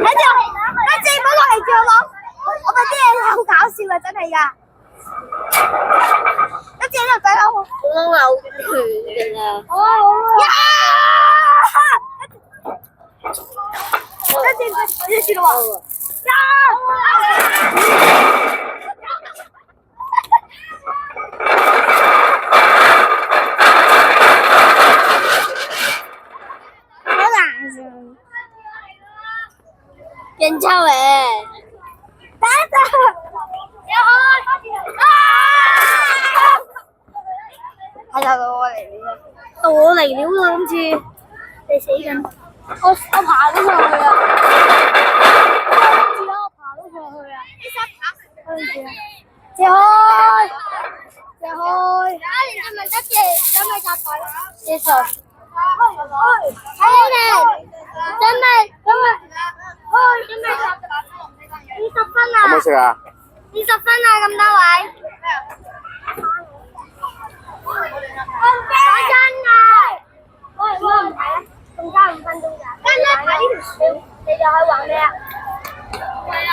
你唔好落嚟住我咪啲嘢好搞笑啊，真係㗎。一隻喺度仔攞，我都嘔血㗎啦。好啊好啊。一隻咯喎。好難受。變臭誒！等一陣。係啊，到我嚟了。到我嚟了啦，今次你死緊。我爬咗上去啊！跟住我爬咗上去啊！跟住借開，借開。你係咪得嘅？準備集隊。接受。睇你哋，準備20分啊！有冇食啊？20分啊！咁多位。打針啊！喂，我唔睇啊！仲加5分鐘咋？跟咧睇呢條船，你就可以玩咩啊？係啊！